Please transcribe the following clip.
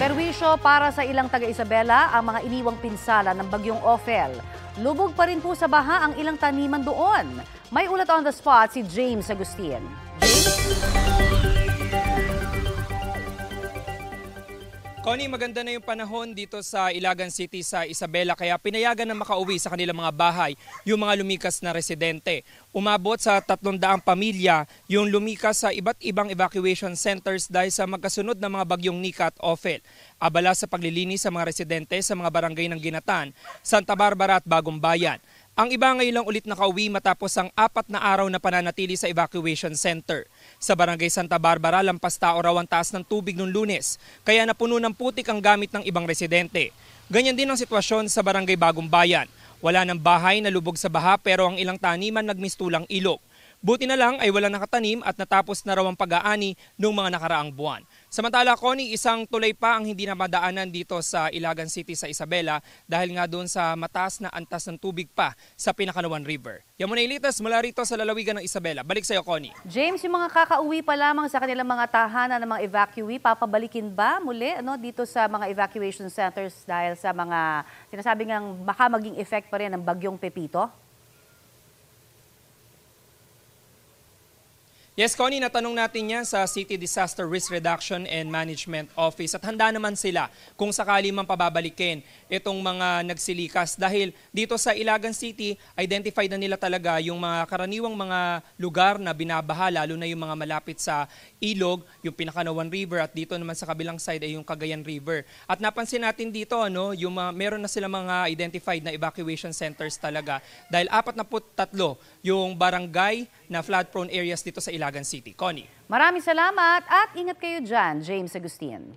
Perwisyo para sa ilang taga-Isabela ang mga iniwang pinsala ng bagyong Ophel. Lubog pa rin po sa baha ang ilang taniman doon. May ulat on the spot si James Agustin. Connie, maganda na yung panahon dito sa Ilagan City sa Isabela kaya pinayagan na makauwi sa kanilang mga bahay yung mga lumikas na residente. Umabot sa 300 pamilya yung lumikas sa iba't ibang evacuation centers dahil sa magkasunod na mga bagyong Nika at Ophel. Abala sa paglilinis sa mga residente sa mga barangay ng Ginatan, Santa Barbara at Bagong Bayan. Ang iba ngayon lang ulit nakauwi matapos ang 4 na araw na pananatili sa evacuation center. Sa barangay Santa Barbara, lampas tao raw ang taas ng tubig noong Lunes, kaya napuno ng putik ang gamit ng ibang residente. Ganyan din ang sitwasyon sa barangay Bagong Bayan. Wala ng bahay na lubog sa baha pero ang ilang taniman nagmistulang ilog. Buti na lang ay wala nakatanim at natapos na raw ang pag-aani noong mga nakaraang buwan. Samantala, Connie, isang tulay pa ang hindi na madaanan dito sa Ilagan City sa Isabela dahil nga doon sa mataas na antas ng tubig pa sa Pinakanuan River. Yan muna ilitas mula rito sa lalawigan ng Isabela. Balik sa iyo, Connie. James, yung mga kakauwi pa lamang sa kanilang mga tahanan ng mga evacuee, papabalikin ba muli dito sa mga evacuation centers dahil sa mga sinasabi ngang baka maging effect pa rin ng bagyong Pepito? Yes, Connie, natanong natin yan sa City Disaster Risk Reduction and Management Office at handa naman sila kung sakali man pababalikin itong mga nagsilikas dahil dito sa Ilagan City, identified na nila talaga yung mga karaniwang mga lugar na binabaha, lalo na yung mga malapit sa ilog, yung Pinakanuan River at dito naman sa kabilang side ay yung Cagayan River. At napansin natin dito, yung meron na sila mga identified na evacuation centers talaga dahil 43 yung barangay na flood-prone areas dito sa Ilagan City. Connie. Maraming salamat at ingat kayo dyan, James Agustin.